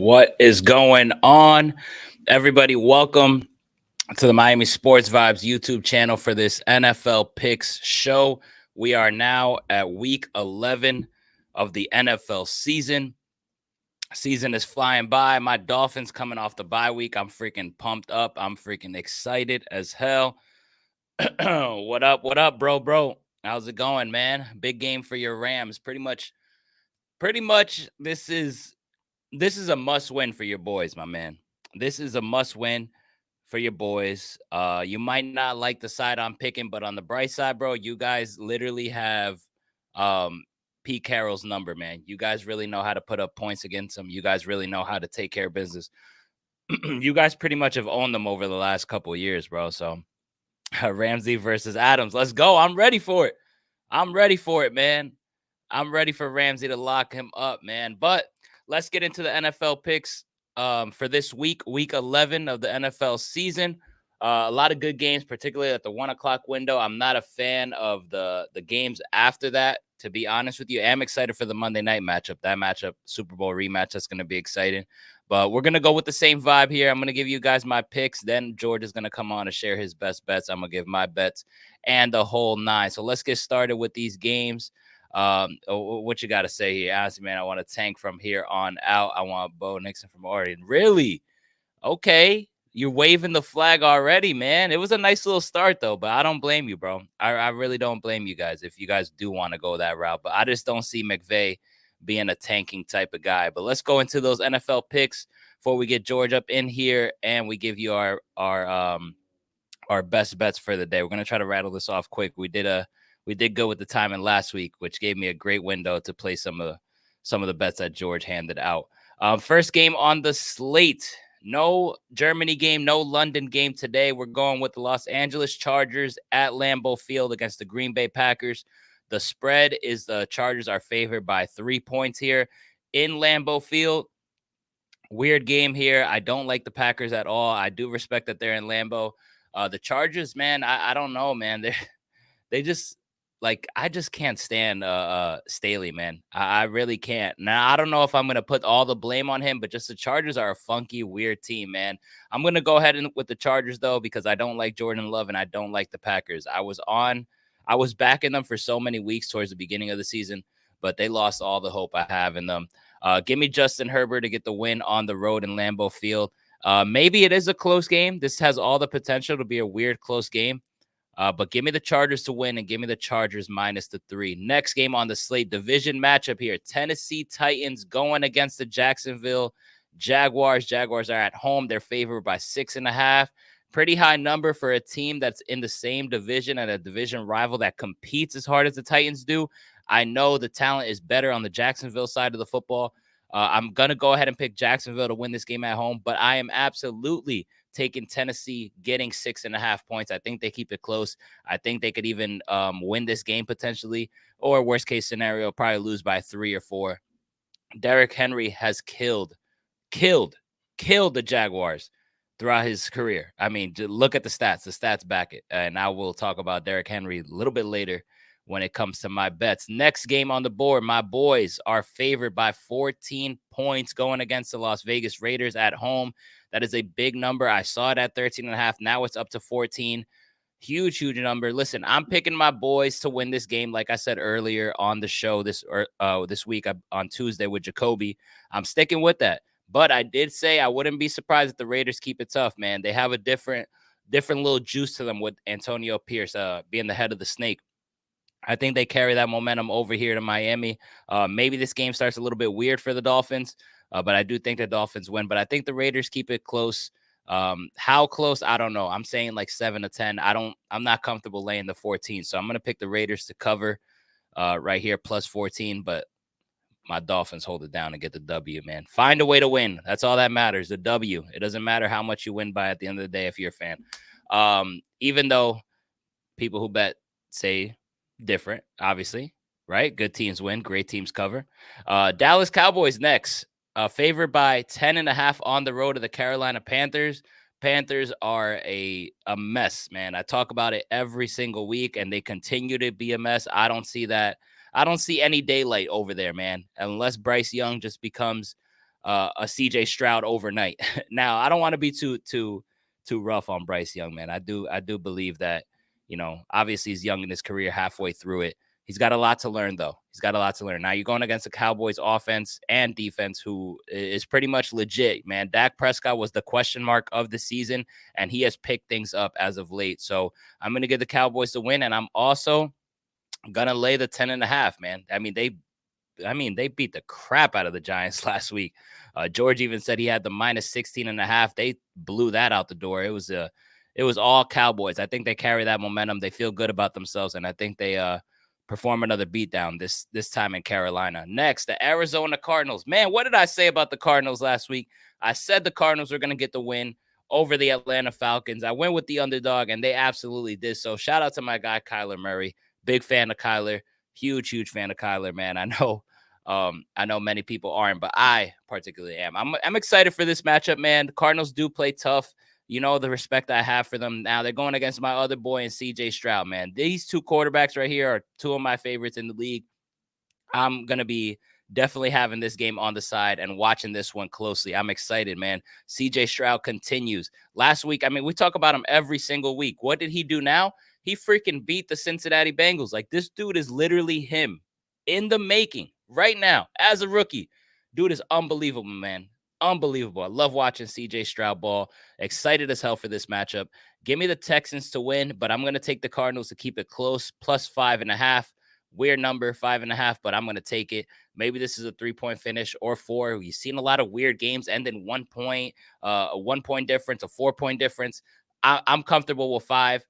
What is going on? Everybody, welcome to the Miami Sports Vibes YouTube channel for this NFL Picks show. We are now at week 11 of the NFL season. Season is flying by. My Dolphins coming off the bye week. I'm freaking pumped up. I'm freaking excited as hell. What up? What up, bro? How's it going, man? Big game for your Rams. Pretty much this is a must win for your boys, my man. This is a must win for your boys. You might not like the side I'm picking, but on the bright side, bro, you guys literally have Pete Carroll's number, man. You guys really know how to put up points against them. You guys really know how to take care of business. You guys pretty much have owned them over the last couple of years, bro. So Ramsey versus Adams. Let's go. I'm ready for it. I'm ready for it, man. I'm ready for Ramsey to lock him up, man. But let's get into the NFL picks for this week 11 of the NFL season. A lot of good games, particularly at the 1 o'clock window. I'm not a fan of the games after that, to be honest with you. I'm excited for the Monday night matchup. That matchup, Super Bowl rematch, that's going to be exciting. But we're going to go with the same vibe here. I'm going to give you guys my picks. Then George is going to come on to share his best bets. I'm going to give my bets and the whole nine. So let's get started with these games. What you got to say here? Honestly, man, I want to tank from here on out. I want Bo Nixon from Oregon. Really? Okay. You're waving the flag already, man. It was a nice little start, though, but I don't blame you, bro. I really don't blame you guys if you guys do want to go that route. But I just don't see McVay being a tanking type of guy. But let's go into those NFL picks before we get George up in here and we give you our best bets for the day. We're going to try to rattle this off quick. We did go with the timing last week, which gave me a great window to play some of the bets that George handed out. First game on the slate. No Germany game, no London game today. We're going with the Los Angeles Chargers at Lambeau Field against the Green Bay Packers. The spread is the Chargers are favored by 3 points here in Lambeau Field. Weird game here. I don't like the Packers at all. I do respect that they're in Lambeau. The Chargers, man, I don't know, man. They just I just can't stand Staley, man. I really can't. Now, I don't know if I'm going to put all the blame on him, but just the Chargers are a funky, weird team, man. I'm going to go ahead with the Chargers, though, because I don't like Jordan Love and I don't like the Packers. I was backing them for so many weeks towards the beginning of the season, but they lost all the hope I have in them. Give me Justin Herbert to get the win on the road in Lambeau Field. Maybe it is a close game. This has all the potential to be a weird, close game. But give me the Chargers to win and give me the Chargers minus the 3. Next game on the slate, division matchup here. Tennessee Titans going against the Jacksonville Jaguars. Jaguars are at home. They're favored by 6.5. Pretty high number for a team that's in the same division and a division rival that competes as hard as the Titans do. I know the talent is better on the Jacksonville side of the football. I'm going to go ahead and pick Jacksonville to win this game at home, but I am absolutely taking Tennessee getting 6.5 points. I think they keep it close. I think they could even win this game potentially, or worst case scenario, probably lose by 3 or 4. Derrick Henry has killed the Jaguars throughout his career. I mean, look at the stats. The stats back it. And I will talk about Derrick Henry a little bit later when it comes to my bets. Next game on the board, my boys are favored by 14 points going against the Las Vegas Raiders at home. That is a big number. I saw it at 13.5. Now it's up to 14. Huge number. Listen, I'm picking my boys to win this game. Like I said earlier on the show this week on Tuesday with Jacoby. I'm sticking with that. But I did say I wouldn't be surprised if the Raiders keep it tough, man. They have a different little juice to them with Antonio Pierce being the head of the snake. I think they carry that momentum over here to Miami. Maybe this game starts a little bit weird for the Dolphins, but I do think the Dolphins win. But I think the Raiders keep it close. How close? I don't know. I'm saying like 7-10. I'm not comfortable laying the 14. So I'm going to pick the Raiders to cover right here, plus 14. But my Dolphins hold it down and get the W, man. Find a way to win. That's all that matters, the W. It doesn't matter how much you win by at the end of the day if you're a fan. Even though people who bet say different, obviously, right? Good teams win, great teams cover. Dallas Cowboys next. Favored by 10.5 on the road to the Carolina Panthers. Panthers are a mess, man. I talk about it every single week, and they continue to be a mess. I don't see that. I don't see any daylight over there, man, unless Bryce Young just becomes a CJ Stroud overnight. Now, I don't want to be too rough on Bryce Young, man. I do believe that, obviously he's young in his career, halfway through it. He's got a lot to learn, though. He's got a lot to learn. Now you're going against the Cowboys offense and defense, who is pretty much legit, man. Dak Prescott was the question mark of the season, and he has picked things up as of late. So I'm going to give the Cowboys the win, and I'm also going to lay the 10.5, man. I mean, they beat the crap out of the Giants last week. George even said he had the minus 16.5. They blew that out the door. It was all Cowboys. I think they carry that momentum. They feel good about themselves, and I think they perform another beatdown this time in Carolina. Next, the Arizona Cardinals. Man, what did I say about the Cardinals last week? I said the Cardinals were going to get the win over the Atlanta Falcons. I went with the underdog, and they absolutely did so. Shout out to my guy, Kyler Murray. Big fan of Kyler. Huge fan of Kyler, man. I know many people aren't, but I particularly am. I'm excited for this matchup, man. The Cardinals do play tough. You know the respect I have for them. Now they're going against my other boy and CJ Stroud, man. These two quarterbacks right here are two of my favorites in the league. I'm going to be definitely having this game on the side and watching this one closely. I'm excited, man. CJ Stroud continues. Last week, I mean, we talk about him every single week. What did he do now? He freaking beat the Cincinnati Bengals. Like, this dude is literally him in the making right now as a rookie. Dude is unbelievable, man. Unbelievable. I love watching CJ Stroud ball. Excited as hell for this matchup. Give me the Texans to win, but I'm going to take the Cardinals to keep it close, plus 5.5. Weird number, 5.5, but I'm going to take it. Maybe this is a 3-point finish or 4. We've seen a lot of weird games end in 1 point, a 1 point difference, a 4-point difference. I'm comfortable with 5.5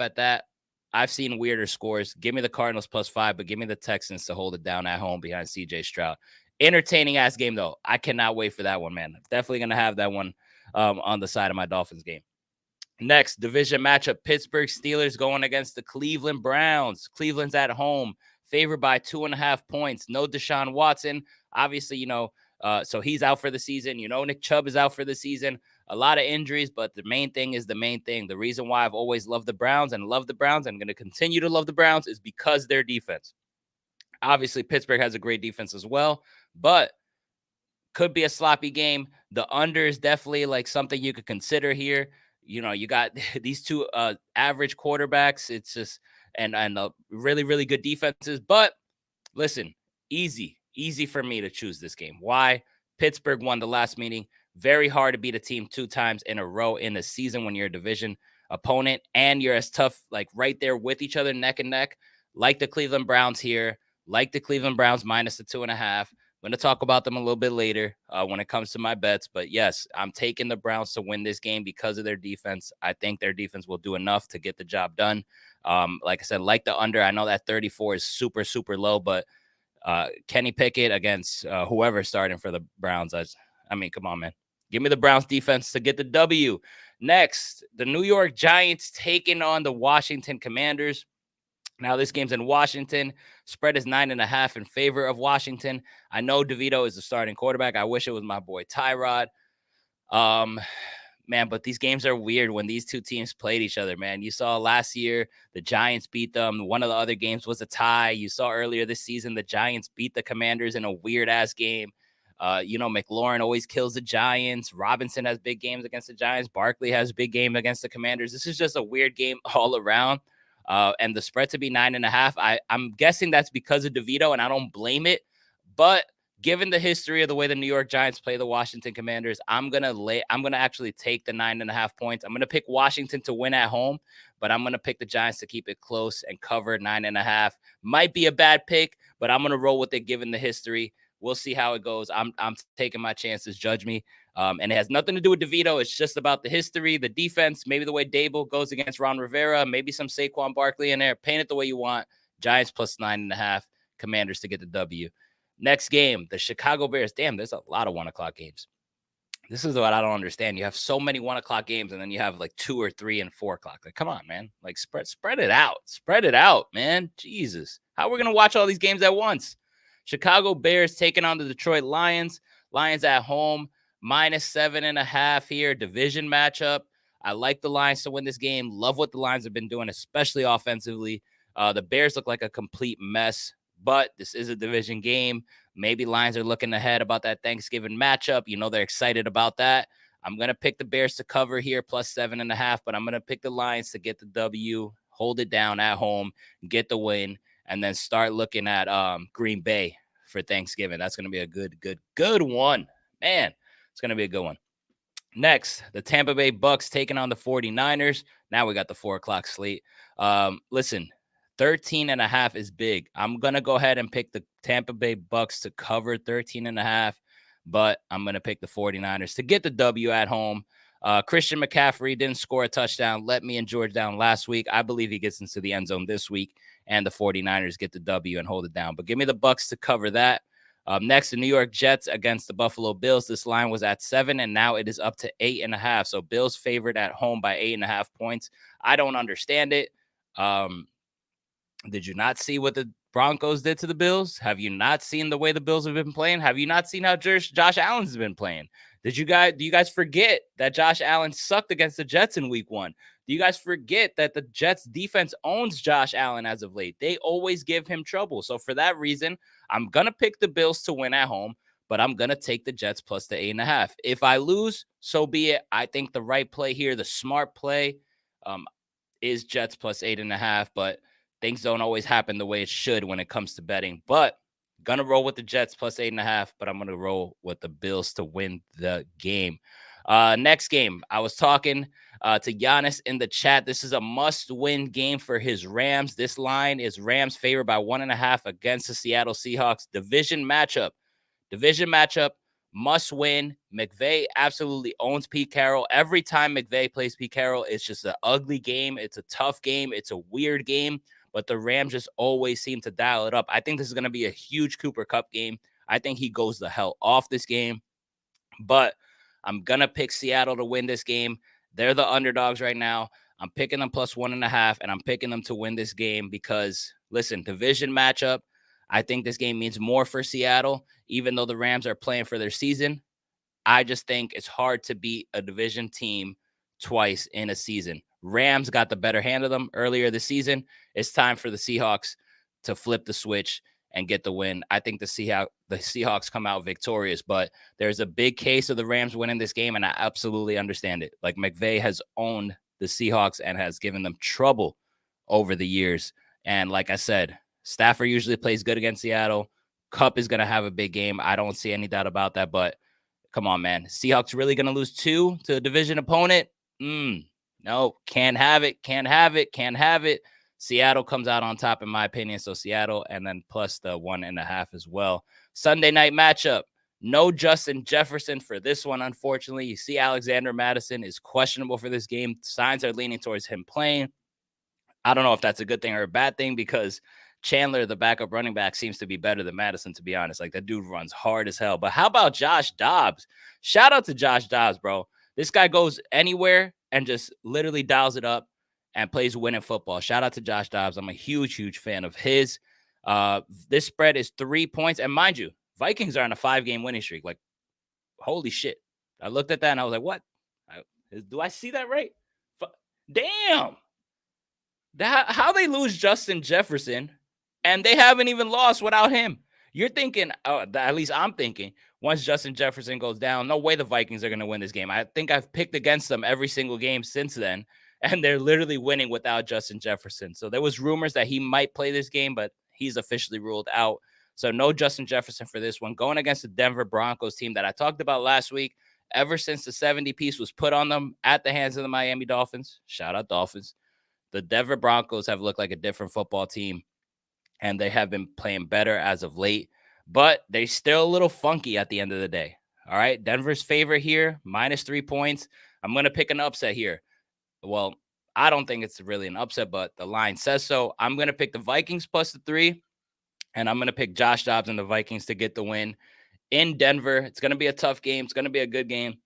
at that. I've seen weirder scores. Give me the Cardinals plus 5, but give me the Texans to hold it down at home behind CJ Stroud. Entertaining ass game, though. I cannot wait for that one, man. Definitely going to have that one on the side of my Dolphins game. Next, division matchup, Pittsburgh Steelers going against the Cleveland Browns. Cleveland's at home, favored by 2.5 points. No Deshaun Watson. Obviously, so he's out for the season. Nick Chubb is out for the season. A lot of injuries, but the main thing is the main thing. The reason why I've always loved the Browns and love the Browns, I'm going to continue to love the Browns, is because their defense. Obviously, Pittsburgh has a great defense as well, but could be a sloppy game. The under is definitely like something you could consider here. You got these two average quarterbacks. It's just and really, really good defenses. But listen, easy for me to choose this game. Why? Pittsburgh won the last meeting. Very hard to beat a team 2 times in a row in a season when you're a division opponent and you're as tough, like right there with each other, neck and neck, like the Cleveland Browns here, like the Cleveland Browns minus the 2.5. I'm going to talk about them a little bit later when it comes to my bets. But yes, I'm taking the Browns to win this game because of their defense. I think their defense will do enough to get the job done. Like I said, like the under, I know that 34 is super, super low, but Kenny Pickett against whoever's starting for the Browns. I mean, come on, man. Give me the Browns defense to get the W. Next, the New York Giants taking on the Washington Commanders. Now, this game's in Washington. Spread is 9.5 in favor of Washington. I know DeVito is the starting quarterback. I wish it was my boy Tyrod. Man, but these games are weird when these two teams played each other, man. You saw last year the Giants beat them. One of the other games was a tie. You saw earlier this season the Giants beat the Commanders in a weird-ass game. McLaurin always kills the Giants. Robinson has big games against the Giants. Barkley has a big game against the Commanders. This is just a weird game all around. And the spread to be 9.5. I'm guessing that's because of DeVito, and I don't blame it. But given the history of the way the New York Giants play the Washington Commanders, I'm gonna actually take the 9.5 points. I'm gonna pick Washington to win at home, but I'm gonna pick the Giants to keep it close and cover 9.5. Might be a bad pick, but I'm gonna roll with it given the history. We'll see how it goes. I'm taking my chances. Judge me. And it has nothing to do with DeVito. It's just about the history, the defense, maybe the way Dable goes against Ron Rivera, maybe some Saquon Barkley in there. Paint it the way you want. Giants plus 9.5. Commanders to get the W. Next game, the Chicago Bears. Damn, there's a lot of 1 o'clock games. This is what I don't understand. You have so many 1 o'clock games, and then you have like 2 or 3 and 4 o'clock. Like, come on, man. Like, spread it out. Spread it out, man. Jesus. How are we going to watch all these games at once? Chicago Bears taking on the Detroit Lions. Lions at home, minus 7.5 here. Division matchup. I like the Lions to win this game. Love what the Lions have been doing, especially offensively. The Bears look like a complete mess. but this is a division game. Maybe Lions are looking ahead about that Thanksgiving matchup. They're excited about that. I'm going to pick the Bears to cover here, plus 7.5, but I'm going to pick the Lions to get the W, hold it down at home, get the win, and then start looking at Green Bay for Thanksgiving. That's going to be a good one. Man, it's going to be a good one. Next, the Tampa Bay Bucks taking on the 49ers. Now we got the 4 o'clock slate. Listen, 13.5 is big. I'm going to go ahead and pick the Tampa Bay Bucks to cover 13.5, but I'm going to pick the 49ers to get the W at home. Christian McCaffrey didn't score a touchdown. Let me and George down last week. I believe he gets into the end zone this week, and the 49ers get the W and hold it down. But give me the Bucks to cover that. Next, the New York Jets against the Buffalo Bills. This line was at 7, and now it is up to 8.5. So Bills favored at home by 8.5 points. I don't understand it. Did you not see what the Broncos did to the Bills? Have you not seen the way the Bills have been playing? Have you not seen how Josh Allen's been playing? Do you guys forget that Josh Allen sucked against the Jets in week 1? Do you guys forget that the Jets defense owns Josh Allen as of late? They always give him trouble. So for that reason, I'm going to pick the Bills to win at home, but I'm going to take the Jets plus the 8.5. If I lose, so be it. I think the right play here, the smart play, is Jets plus 8.5, but things don't always happen the way it should when it comes to betting. But gonna roll with the Jets plus 8.5, but I'm gonna roll with the Bills to win the game. Next game, I was talking to Giannis in the chat. This is a must-win game for his Rams. This line is Rams favored by 1.5 against the Seattle Seahawks. Division matchup, must win. McVay absolutely owns Pete Carroll. Every time McVay plays Pete Carroll, it's just an ugly game. It's a tough game. It's a weird game. But the Rams just always seem to dial it up. I think this is going to be a huge Cooper Kupp game. I think he goes the hell off this game. But I'm going to pick Seattle to win this game. They're the underdogs right now. I'm picking them plus 1.5, and I'm picking them to win this game because, listen, division matchup. I think this game means more for Seattle, even though the Rams are playing for their season. I just think it's hard to beat a division team twice in a season. Rams got the better hand of them earlier this season. It's time for the Seahawks to flip the switch and get the win. I think the Seahawks come out victorious, but there's a big case of the Rams winning this game, and I absolutely understand it. Like, McVay has owned the Seahawks and has given them trouble over the years. And like I said, Stafford usually plays good against Seattle. Kupp is going to have a big game. I don't see any doubt about that, but come on, man. Seahawks really going to lose 2 to a division opponent? No, can't have it. Seattle comes out on top, in my opinion. So Seattle, and then plus the 1.5 as well. Sunday night matchup. No Justin Jefferson for this one, unfortunately. You see Alexander Mattison is questionable for this game. Signs are leaning towards him playing. I don't know if that's a good thing or a bad thing because Chandler, the backup running back, seems to be better than Madison, to be honest. Like, that dude runs hard as hell. But how about Josh Dobbs? Shout out to Josh Dobbs, bro. This guy goes anywhere and just literally dials it up and plays winning football. Shout out to Josh Dobbs. I'm a huge fan of his. This spread is 3 points. And mind you, Vikings are on a 5-game winning streak. Like, holy shit. I looked at that and I was like, what? Do I see that right? Damn. How they lose Justin Jefferson and they haven't even lost without him. You're thinking, at least I'm thinking, once Justin Jefferson goes down, no way the Vikings are going to win this game. I think I've picked against them every single game since then, and they're literally winning without Justin Jefferson. So there was rumors that he might play this game, but he's officially ruled out. So no Justin Jefferson for this one. Going against the Denver Broncos team that I talked about last week, ever since the 70 piece was put on them at the hands of the Miami Dolphins, shout out Dolphins, the Denver Broncos have looked like a different football team, and they have been playing better as of late, but they're still a little funky at the end of the day. All right, Denver's favorite here, minus 3 points. I'm going to pick an upset here. Well, I don't think it's really an upset, but the line says so. I'm going to pick the Vikings plus the 3, and I'm going to pick Josh Dobbs and the Vikings to get the win in Denver. It's going to be a tough game. It's going to be a good game.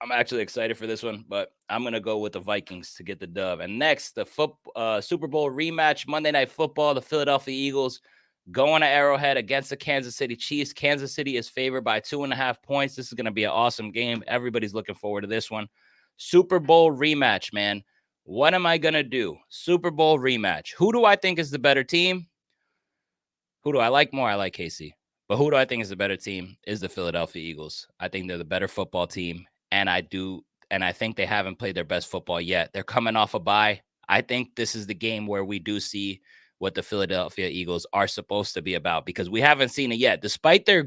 I'm actually excited for this one, but I'm going to go with the Vikings to get the dub. And next, the Super Bowl rematch, Monday Night Football, the Philadelphia Eagles going to Arrowhead against the Kansas City Chiefs. Kansas City is favored by 2.5 points. This is going to be an awesome game. Everybody's looking forward to this one. Super Bowl rematch, man. What am I going to do? Super Bowl rematch. Who do I think is the better team? Who do I like more? I like KC. But who do I think is the better team is the Philadelphia Eagles. I think they're the better football team. And I think they haven't played their best football yet. They're coming off a bye. I think this is the game where we do see what the Philadelphia Eagles are supposed to be about, because we haven't seen it yet. Despite their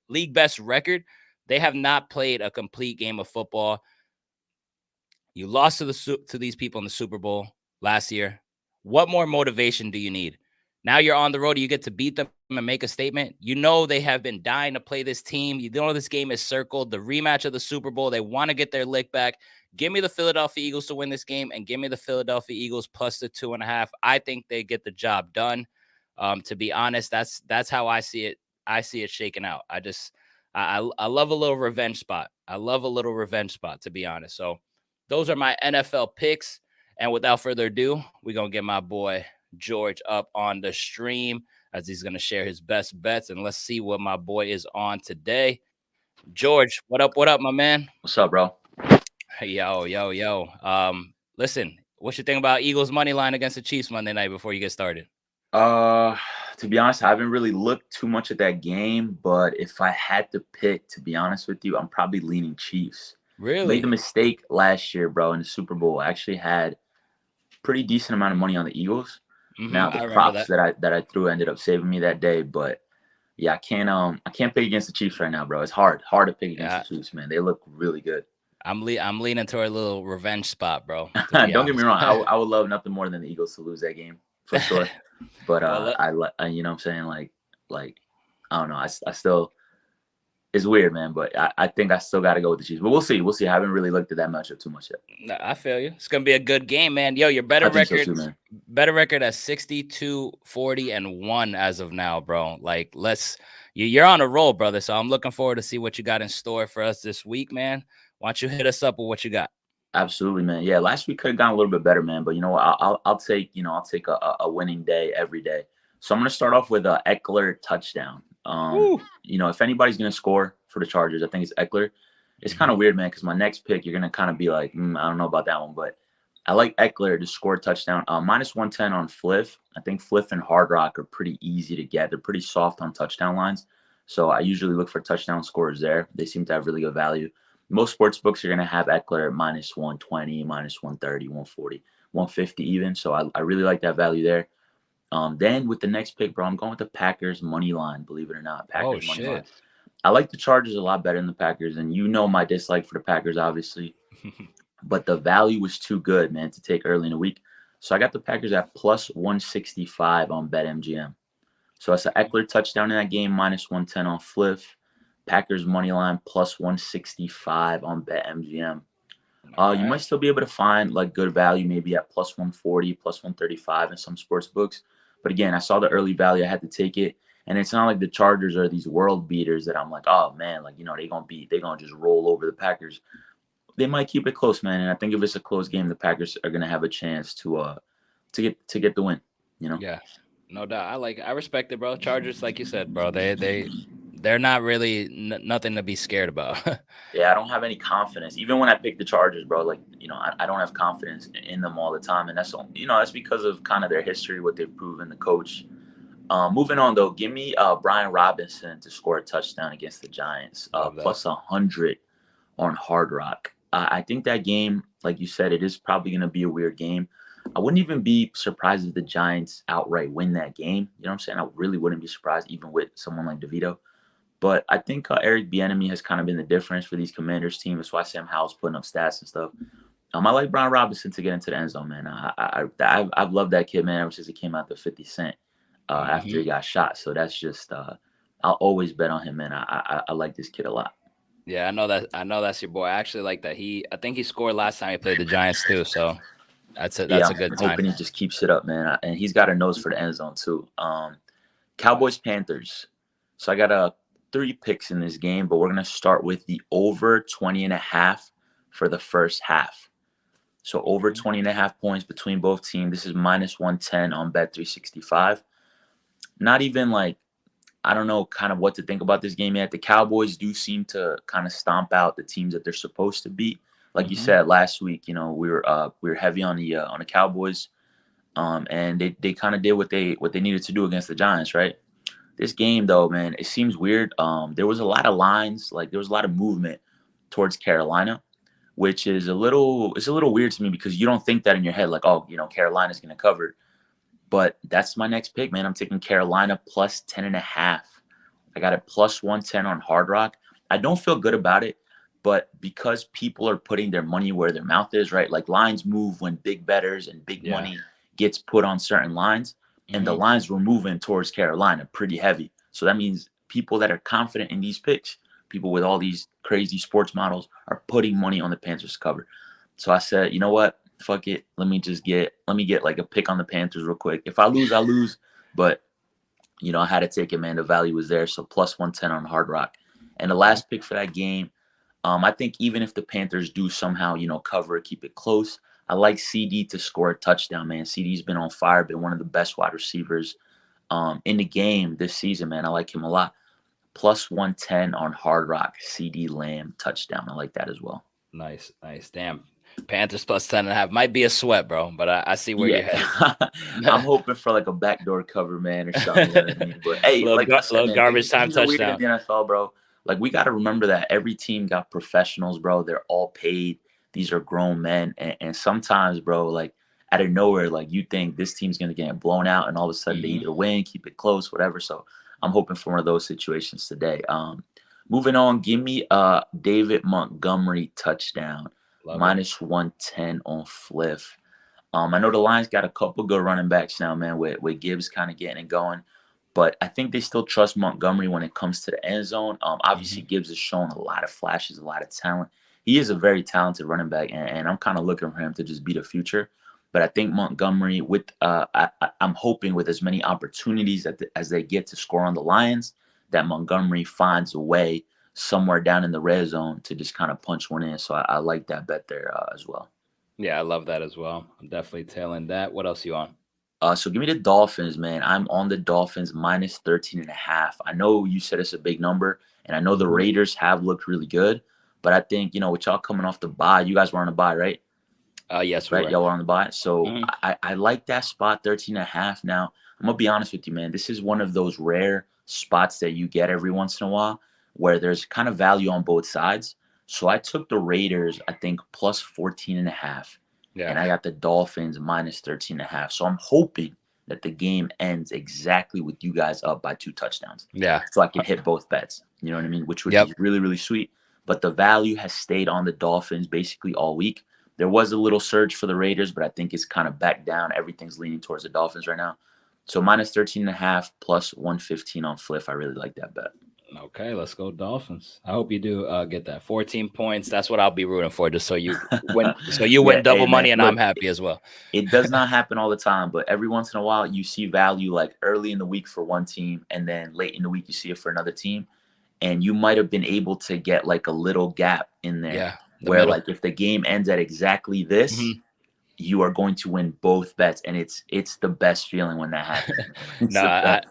league best record, they have not played a complete game of football. You lost to these people in the Super Bowl last year. What more motivation do you need? Now you're on the road. You get to beat them and make a statement. You know they have been dying to play this team. You know this game is circled. The rematch of the Super Bowl. They want to get their lick back. Give me the Philadelphia Eagles to win this game, and give me the Philadelphia Eagles plus the 2.5. I think they get the job done. To be honest, that's how I see it. I see it shaking out. I love a little revenge spot. I love a little revenge spot, to be honest. So those are my NFL picks. And without further ado, we're going to get my boy George up on the stream as he's going to share his best bets. And let's see what my boy is on today. George, what up, my man? What's up, bro? Yo. Listen, what you think about Eagles money line against the Chiefs Monday night before you get started? To be honest, I haven't really looked too much at that game, but if I had to pick, to be honest with you, I'm probably leaning Chiefs. Really? Made the mistake last year, bro, in the Super Bowl. I actually had pretty decent amount of money on the Eagles. Now the props that I threw ended up saving me that day, but yeah, I can't pick against the Chiefs right now, bro. It's hard to pick against the Chiefs, man. They look really good. I'm leaning toward a little revenge spot, bro. Don't get me wrong. I would love nothing more than the Eagles to lose that game for sure. But I you know what I'm saying, like I don't know. I still, it's weird, man. But I think I still got to go with the Chiefs. But we'll see. I haven't really looked at that matchup too much yet. No, I feel you. It's gonna be a good game, man. Yo, your better record, so too, better record at 62-40-1 as of now, bro. Like, you're on a roll, brother. So I'm looking forward to see what you got in store for us this week, man. Why don't you hit us up with what you got? Absolutely, man. Yeah, last week could have gone a little bit better, man. But you know what? I'll take a winning day every day. So I'm gonna start off with a Eckler touchdown. If anybody's gonna score for the Chargers, I think it's Eckler. It's kind of weird, man, because my next pick, you're gonna kind of be like, I don't know about that one, but I like Eckler to score a touchdown. Minus 110 on Fliff. I think Fliff and Hard Rock are pretty easy to get. They're pretty soft on touchdown lines, so I usually look for touchdown scorers there. They seem to have really good value. Most sports books are going to have Eckler at minus 120, minus 130, 140, 150 even. So I really like that value there. Then with the next pick, bro, I'm going with the Packers money line, believe it or not. Packers money line. I like the Chargers a lot better than the Packers. And you know my dislike for the Packers, obviously. But the value was too good, man, to take early in the week. So I got the Packers at plus 165 on BetMGM. So it's an Eckler touchdown in that game, minus 110 on Fliff. Packers money line plus 165 on BetMGM. You might still be able to find like good value, maybe at plus 140, plus 135 in some sports books. But again, I saw the early value. I had to take it. And it's not like the Chargers are these world beaters that I'm like, oh man, like, they're going to just roll over the Packers. They might keep it close, man. And I think if it's a close game, the Packers are going to have a chance to get the win, Yeah, no doubt. I respect it, bro. Chargers, like you said, bro, they're not really nothing to be scared about. Yeah, I don't have any confidence. Even when I pick the Chargers, bro, like, I don't have confidence in them all the time. And that's because of kind of their history, what they've proven, the coach. Moving on, though, give me Brian Robinson to score a touchdown against the Giants, plus 100 on Hard Rock. I think that game, like you said, it is probably going to be a weird game. I wouldn't even be surprised if the Giants outright win that game. You know what I'm saying? I really wouldn't be surprised, even with someone like DeVito. But I think Eric Bieniemy has kind of been the difference for these Commanders team. That's why Sam Howell's putting up stats and stuff. I like Brian Robinson to get into the end zone, man. I've loved that kid, man, ever since he came out to 50 Cent after he got shot. So that's just I'll always bet on him, man. I like this kid a lot. Yeah, I know that's your boy. I actually like that. I think he scored last time he played the Giants too. So that's a good time. I'm hoping he just keeps it up, man. And he's got a nose for the end zone too. Cowboys Panthers. So I got 3 picks in this game, but we're going to start with the over 20.5 for the first half. So over 20.5 points between both teams. This is minus 110 on Bet365. Not even like, I don't know kind of what to think about this game yet. The Cowboys do seem to kind of stomp out the teams that they're supposed to beat. Like you said last week, we were heavy on the Cowboys. And they kind of did what they needed to do against the Giants, right? This game, though, man, it seems weird. There was a lot of lines, like there was a lot of movement towards Carolina, which is a little weird to me because you don't think that in your head, like, oh, Carolina's going to cover. But that's my next pick, man. I'm taking Carolina plus 10.5. I got it plus 110 on Hard Rock. I don't feel good about it, but because people are putting their money where their mouth is, right? Like lines move when big bettors and big money gets put on certain lines, and the lines were moving towards Carolina pretty heavy. So that means people that are confident in these picks, people with all these crazy sports models, are putting money on the Panthers to cover. So I said, you know what? Fuck it. Let me get like a pick on the Panthers real quick. If I lose, I lose. But I had to take it, man. The value was there. So plus 110 on Hard Rock. And the last pick for that game, I think even if the Panthers do somehow, cover it, keep it close, I like CD to score a touchdown, man. CD's been on fire, been one of the best wide receivers in the game this season, man. I like him a lot. Plus 110 on Hard Rock, CD Lamb touchdown. I like that as well. Nice. Damn. Panthers plus 10.5 might be a sweat, bro, but I see where you're headed. I'm hoping for like a backdoor cover, man, or something. You know what I mean? But hey, little garbage time touchdown. In the NFL, bro. Like we got to remember that every team got professionals, bro. They're all paid. These are grown men, and sometimes, bro, like out of nowhere, like you think this team's gonna get blown out, and all of a sudden they either win, keep it close, whatever. So I'm hoping for one of those situations today. Moving on, give me David Montgomery touchdown. Minus 110 on Fliff. I know the Lions got a couple good running backs now, man, with Gibbs kind of getting it going. But I think they still trust Montgomery when it comes to the end zone. Obviously, Gibbs has shown a lot of flashes, a lot of talent. He is a very talented running back, and I'm kind of looking for him to just be the future. But I think Montgomery, I'm hoping with as many opportunities as they get to score on the Lions, that Montgomery finds a way somewhere down in the red zone to just kind of punch one in. So I like that bet there as well. Yeah, I love that as well. I'm definitely tailing that. What else you on? So give me the Dolphins, man. I'm on the Dolphins minus 13.5. I know you said it's a big number, and I know the Raiders have looked really good, but I think, with y'all coming off the bye, you guys were on the bye, right? Yes, right. Y'all were on the bye. So I like that spot, 13.5. Now, I'm going to be honest with you, man. This is one of those rare spots that you get every once in a while where there's kind of value on both sides. So I took the Raiders, I think, plus 14.5. Yeah. And I got the Dolphins minus 13.5. So I'm hoping that the game ends exactly with you guys up by 2 touchdowns. Yeah. So I can hit both bets. You know what I mean? Which would be really, really sweet. But the value has stayed on the Dolphins basically all week. There was a little surge for the Raiders, but I think it's kind of back down. Everything's leaning towards the Dolphins right now. So minus 13.5 plus 115 on Fliff. I really like that bet. Okay, let's go Dolphins. I hope you do get that 14 points. That's what I'll be rooting for, just so you win. So you win double money, and look, I'm happy as well. It does not happen all the time, but every once in a while you see value like early in the week for one team, and then late in the week you see it for another team, and you might have been able to get like a little gap in there where middle. Like if the game ends at exactly this. You are going to win both bets, and it's the best feeling when that happens. A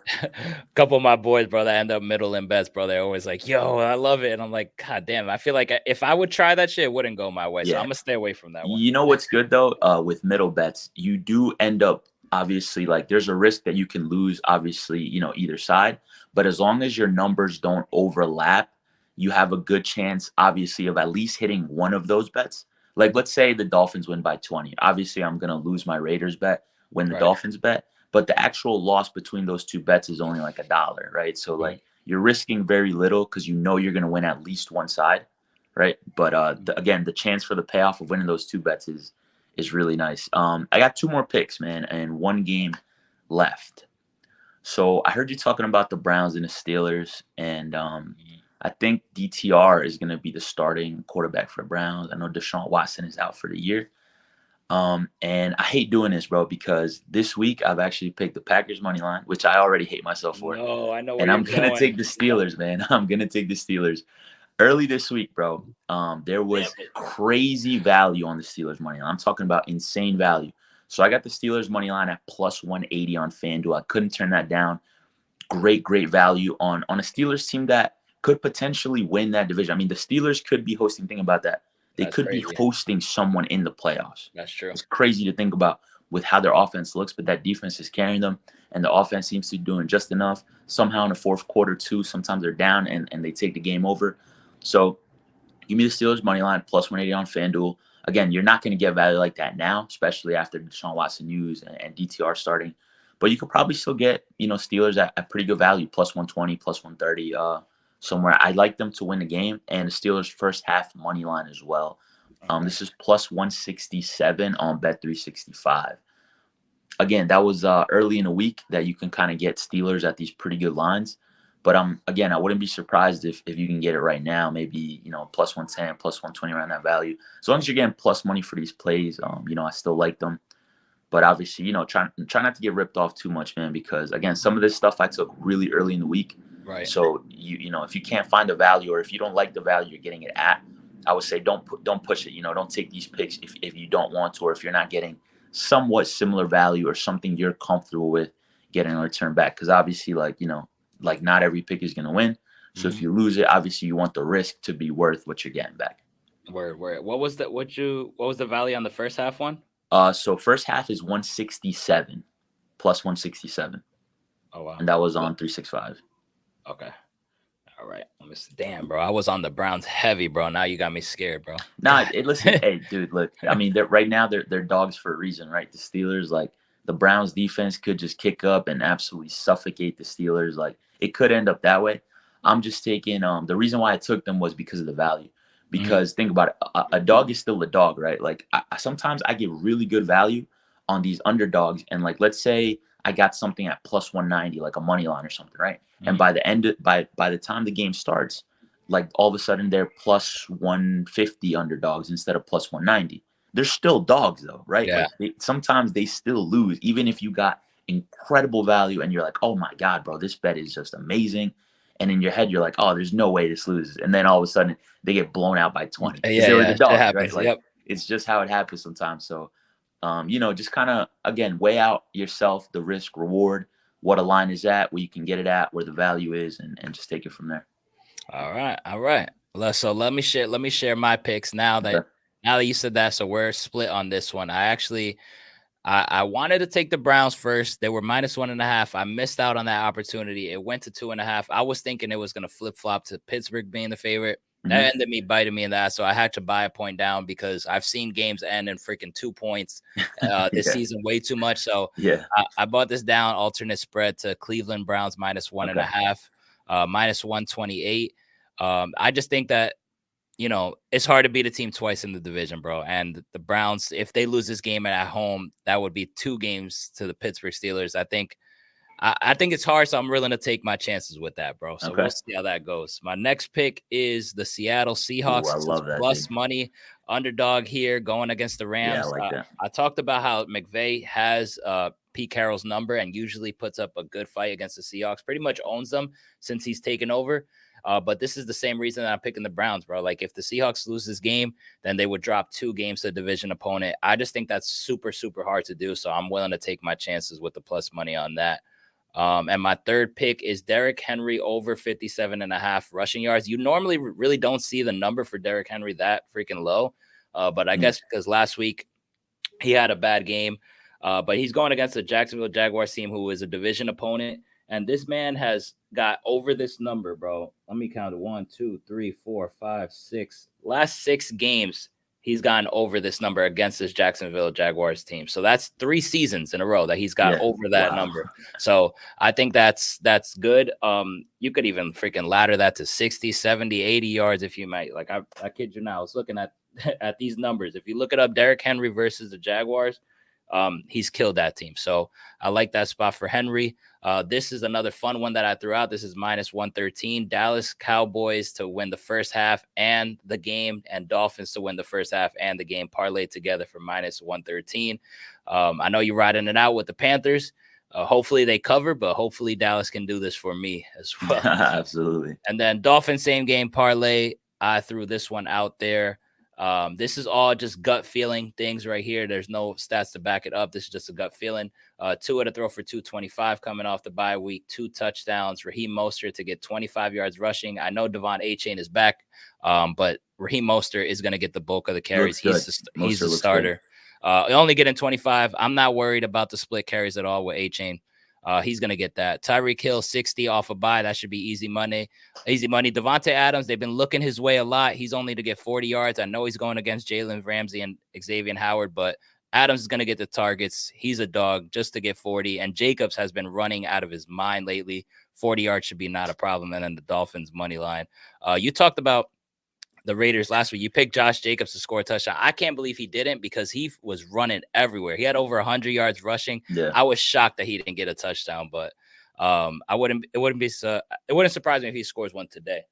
couple of my boys, bro, that end up middle in bets, bro, they're always like, yo, I love it. And I'm like, God damn, I feel like if I would try that shit, it wouldn't go my way. So I'm going to stay away from that one. You know what's good, though, with middle bets? You do end up, obviously, like there's a risk that you can lose, obviously, either side. But as long as your numbers don't overlap, you have a good chance, obviously, of at least hitting one of those bets. Like, let's say the Dolphins win by 20. Obviously, I'm going to lose my Raiders bet, win the Dolphins bet. But the actual loss between those two bets is only like $1, right? So, like, you're risking very little because you're going to win at least one side, right? But, again, the chance for the payoff of winning those two bets is really nice. I got 2 more picks, man, and 1 game left. So, I heard you talking about the Browns and the Steelers, and I think DTR is going to be the starting quarterback for the Browns. I know Deshaun Watson is out for the year. And I hate doing this, bro, because this week I've actually picked the Packers money line, which I already hate myself for. No, I know. And I'm going to take the Steelers, man. I'm going to take the Steelers. Early this week, bro, there was crazy value on the Steelers money line. I'm talking about insane value. So I got the Steelers money line at plus 180 on FanDuel. I couldn't turn that down. Great value on a Steelers team that could potentially win that division. I mean, the Steelers could be hosting. Think about that. They could be hosting someone in the playoffs. That's true. It's crazy to think about. with how their offense looks, but that defense is carrying them, and the offense seems to be doing just enough. Somehow in the fourth quarter, too, sometimes they're down and they take the game over. So give me the Steelers money line plus 180 on FanDuel. Again, you're not going to get value like that now, especially after Deshaun Watson news and DTR starting. But you could probably still get, Steelers at pretty good value, plus 120, plus 130, somewhere. I'd like them to win the game, and the Steelers first half money line as well. Okay. This is plus 167 on Bet365. Again, that was early in the week that you can kind of get Steelers at these pretty good lines. But again, I wouldn't be surprised if you can get it right now, maybe, plus 110, plus 120 around that value. As long as you're getting plus money for these plays, I still like them. But obviously, try not to get ripped off too much, man, because again, some of this stuff I took really early in the week. Right. So if you can't find the value, or if you don't like the value you're getting it at, I would say don't push it. Don't take these picks if you don't want to, or if you're not getting somewhat similar value or something you're comfortable with getting a return back. Because obviously, like not every pick is gonna win. So if you lose it, obviously you want the risk to be worth what you're getting back. Word. What was the value on the first half one? So first half is 167 plus 167. Oh wow. And that was on 365. Okay. All right. Damn, bro. I was on the Browns heavy, bro. Now you got me scared, bro. Nah, listen, hey, dude, look. I mean, right now they're dogs for a reason, right? The Steelers, like the Browns defense could just kick up and absolutely suffocate the Steelers. Like it could end up that way. I'm just taking the reason why I took them was because of the value. Because think about it, a dog is still a dog, right? Like sometimes I get really good value on these underdogs, and like let's say I got something at plus 190, like a money line or something, right? And by the time the game starts, like all of a sudden they're plus 150 underdogs instead of plus 190. They're still dogs though, right? Yeah. Like sometimes they still lose, even if you got incredible value and you're like, oh my God, bro, this bet is just amazing. And in your head, you're like, oh, there's no way this loses. And then all of a sudden they get blown out by 20. Yeah, they were the dogs, right? Like It's just how it happens sometimes. So, just kind of, again, weigh out yourself, the risk reward, what a line is at, where you can get it at, where the value is, and just take it from there. All right. So let me share my picks now that you said that. So we're split on this one. I wanted to take the Browns first. They were minus 1.5. I missed out on that opportunity. It went to 2.5. I was thinking it was going to flip flop to Pittsburgh being the favorite. That ended me biting me in the ass. So I had to buy a point down because I've seen games end in freaking 2 points this season way too much. So I bought this down alternate spread to Cleveland Browns minus 1.5, minus 128. I just think that, it's hard to beat a team twice in the division, bro. And the Browns, if they lose this game at home, that would be 2 games to the Pittsburgh Steelers. I think it's hard, so I'm willing to take my chances with that, bro. So we'll see how that goes. My next pick is the Seattle Seahawks. Ooh, I love that, plus money underdog here going against the Rams. Yeah, I like that. I talked about how McVay has Pete Carroll's number and usually puts up a good fight against the Seahawks. Pretty much owns them since he's taken over. But this is the same reason that I'm picking the Browns, bro. Like if the Seahawks lose this game, then they would drop 2 games to a division opponent. I just think that's super, super hard to do. So I'm willing to take my chances with the plus money on that. And my third pick is Derrick Henry over 57.5 rushing yards. You normally really don't see the number for Derrick Henry that freaking low. But I guess because last week he had a bad game. But he's going against the Jacksonville Jaguars team, who is a division opponent. And this man has got over this number, bro. Let me count it. 1, 2, 3, 4, 5, 6. Last 6 games, he's gotten over this number against this Jacksonville Jaguars team. So that's 3 seasons in a row that he's got over that number. So I think that's good. You could even freaking ladder that to 60, 70, 80 yards if you might. Like I kid you not. I was looking at these numbers. If you look it up, Derrick Henry versus the Jaguars, he's killed that team. So I like that spot for Henry. This is another fun one that I threw out. This is minus 113. Dallas Cowboys to win the first half and the game, and Dolphins to win the first half and the game, parlayed together for minus 113. I know you're riding it out with the Panthers. Hopefully they cover, but hopefully Dallas can do this for me as well. Absolutely. And then Dolphins same game parlay. I threw this one out there. This is all just gut feeling things right here. There's no stats to back it up. This is just a gut feeling. Tua to throw for 225 coming off the bye week, 2 touchdowns. Raheem Mostert to get 25 yards rushing. I know Devon Achane is back, but Raheem Mostert is going to get the bulk of the carries. He's the starter. Only getting 25. I'm not worried about the split carries at all with A-Chain. He's going to get that. Tyreek Hill, 60 off a bye. That should be easy money. Easy money. Devontae Adams, they've been looking his way a lot. He's only to get 40 yards. I know he's going against Jalen Ramsey and Xavier Howard, but Adams is going to get the targets. He's a dog just to get 40. And Jacobs has been running out of his mind lately. 40 yards should be not a problem. And then the Dolphins money line. You talked about the Raiders last week. You picked Josh Jacobs to score a touchdown. I can't believe he didn't because he was running everywhere. He had over 100 yards rushing. Yeah. I was shocked that he didn't get a touchdown, but it wouldn't surprise me if he scores one today.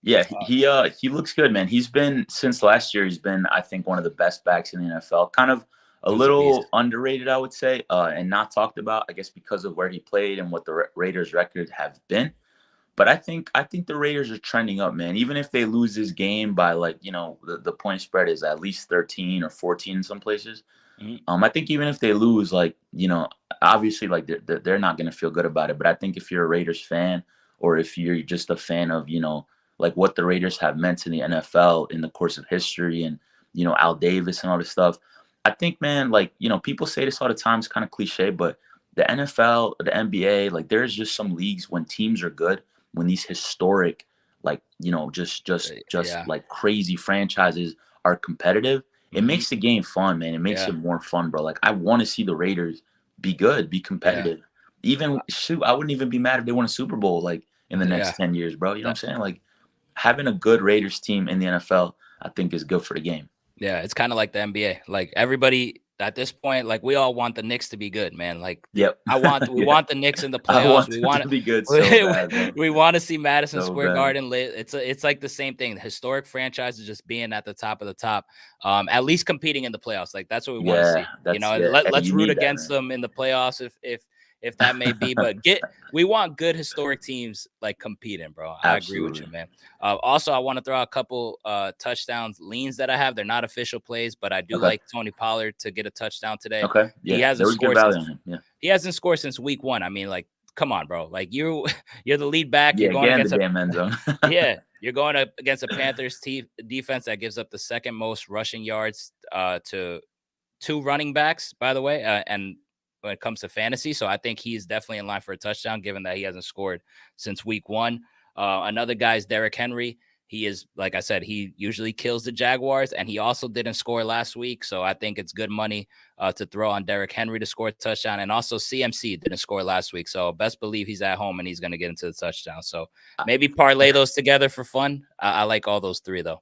Yeah, he looks good, man. He's been, since last year, he's been, I think, one of the best backs in the NFL. Kind of a little underrated, I would say, and not talked about, I guess, because of where he played and what the Raiders' record have been. But I think the Raiders are trending up, man. Even if they lose this game by, like, you know, the point spread is at least 13 or 14 in some places. I think even if they lose, like, you know, obviously, like, they're not going to feel good about it. But I think if you're a Raiders fan, or if you're just a fan of, you know, like what the Raiders have meant to the NFL in the course of history, and, you know, Al Davis and all this stuff, I think, man, like, you know, people say this all the time, it's kind of cliche, but the NFL, the NBA, like, there's just some leagues when teams are good, when these historic, like, you know, just like crazy franchises are competitive, it makes the game fun, man. It makes it more fun, bro. Like, I want to see the Raiders be good, be competitive. Even, shoot, I wouldn't even be mad if they won a Super Bowl, like, in the next 10 years, bro. You know what I'm saying? Like, having a good Raiders team in the NFL, I think, is good for the game. Yeah, it's kind of like the NBA. Like, everybody at this point, like, we all want the Knicks to be good, man. Like, we want the Knicks in the playoffs. We want to be good so bad, we want to see Madison Square Garden lit. It's like the same thing. Historic franchises just being at the top of the top, at least competing in the playoffs. Like, that's what we want to see. You know, let's root against them in the playoffs if that may be, but we want good historic teams, like, competing, bro. I agree with you, man. Also, I want to throw out a couple touchdowns leans that I have. They're not official plays, but I do like Tony Pollard to get a touchdown today. Okay, yeah, he hasn't scored since week 1. I mean, like, come on, bro. Like, you're the lead back. You're going against the damn end zone. You're going up against a Panthers defense that gives up the second most rushing yards to 2 running backs, by the way, and when it comes to fantasy. So I think he's definitely in line for a touchdown, given that he hasn't scored since week 1. Another guy is Derrick Henry. He is, like I said, he usually kills the Jaguars, and he also didn't score last week. So I think it's good money to throw on Derrick Henry to score a touchdown. And also CMC didn't score last week. So best believe he's at home and he's going to get into the touchdown. So maybe parlay those together for fun. I like all those 3, though.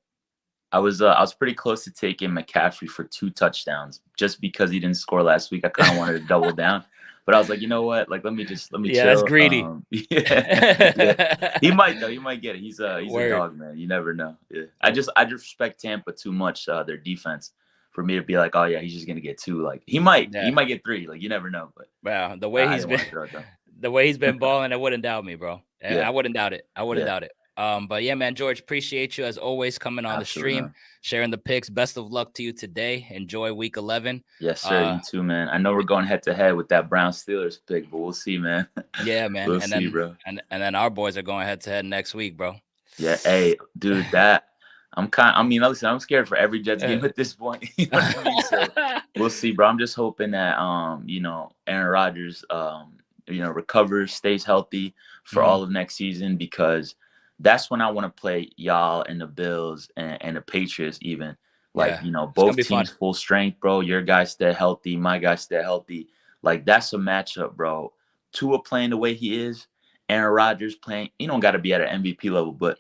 I was pretty close to taking McCaffrey for 2 touchdowns just because he didn't score last week. I kind of wanted to double down, but I was like, you know what? Like, let me chill. That's greedy. He might though. He might get it. He's a dog, man. You never know. Yeah. I just respect Tampa too much, their defense, for me to be like, oh yeah, he's just gonna get 2. Like, he might get 3. Like, you never know. But wow, the way he's been balling, I wouldn't doubt me, bro. I wouldn't doubt it. Doubt it. But yeah, man, George, appreciate you as always coming on the stream, sharing the picks. Best of luck to you today. Enjoy week 11. Yes, sir. You too, man. I know we're going head to head with that Brown Steelers pick, but we'll see, man. Yeah, man. We'll see, bro. And then our boys are going head to head next week, bro. Yeah, hey, dude, listen, I'm scared for every Jets game at this point. You know what I mean? So we'll see, bro. I'm just hoping that you know, Aaron Rodgers you know, recovers, stays healthy for all of next season, because that's when I want to play y'all and the Bills and the Patriots even. Like, you know, both teams full strength, bro. Your guys stay healthy. My guys stay healthy. Like, that's a matchup, bro. Tua playing the way he is. Aaron Rodgers playing. You don't got to be at an MVP level, but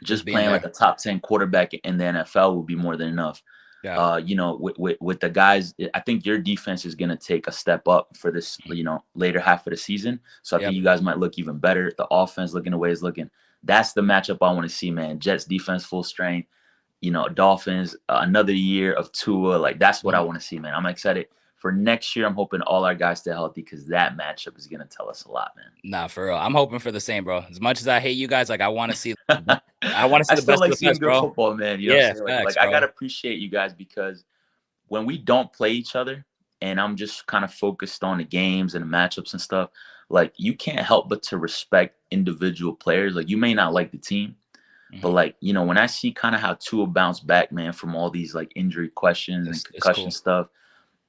just playing like a top 10 quarterback in the NFL would be more than enough. Yeah. You know, with the guys, I think your defense is going to take a step up for this, you know, later half of the season. So I think you guys might look even better. The offense looking the way it's looking. That's the matchup I want to see, man. Jets defense full strength, you know, Dolphins, another year of Tua. Like, that's what I want to see, man. I'm excited for next year. I'm hoping all our guys stay healthy, because that matchup is going to tell us a lot, man. Nah, for real. I'm hoping for the same, bro. As much as I hate you guys, like, I want to see the best like of the best, bro. Football, man. You know what I'm saying? Like, I got to appreciate you guys, because when we don't play each other and I'm just kind of focused on the games and the matchups and stuff, like, you can't help but to respect individual players. Like, you may not like the team, but, like, you know, when I see kind of how Tua bounced back, man, from all these, like, injury questions and concussion stuff,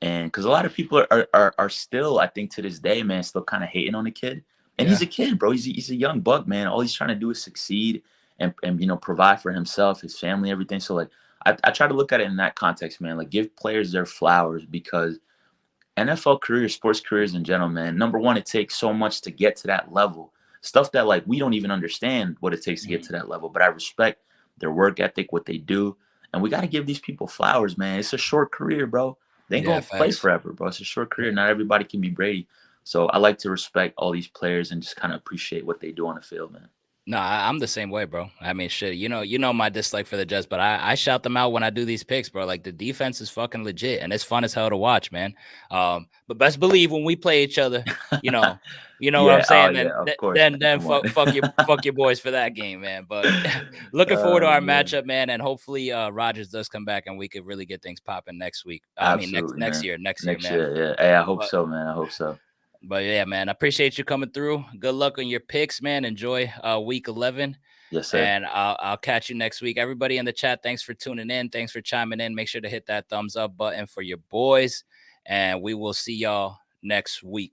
And because a lot of people are still, I think to this day, man, still kind of hating on the kid. And Yeah. he's a kid, bro. He's a young buck, man. All he's trying to do is succeed and provide for himself, his family, everything. So like I try to look at it in that context, man. Like give players their flowers, because NFL careers, sports careers in general, man, number one, it takes so much to get to that level. Stuff that like we don't even understand what it takes to get to that level. But I respect their work ethic, what they do. And we got to give these people flowers, man. It's a short career, bro. They ain't Yeah, gonna play facts. forever, bro. It's a short career. Not everybody can be Brady. So I like to respect all these players and just kind of appreciate what they do on the field, man. No, I'm the same way, bro. I mean, shit, you know my dislike for the Jets, but I shout them out when I do these picks, bro. Like the defense is fucking legit, and it's fun as hell to watch, man. But best believe when we play each other, you know what I'm Yeah, oh saying. yeah, Then of course, man. then Come on. fuck your boys for that game, man. But looking forward to Oh, our man. matchup, man, and hopefully Rodgers does come back and we could really get things popping next week. I mean Absolutely, next man. year, Next man. year, yeah. Hey, I hope But so, man. I hope so. but yeah, man, I appreciate you coming through. Good luck on your picks, man. Enjoy week 11. Yes, sir. And I'll catch you next week. Everybody in the chat, thanks for tuning in. Thanks for chiming in. Make sure to hit that thumbs up button for your boys. And we will see y'all next week.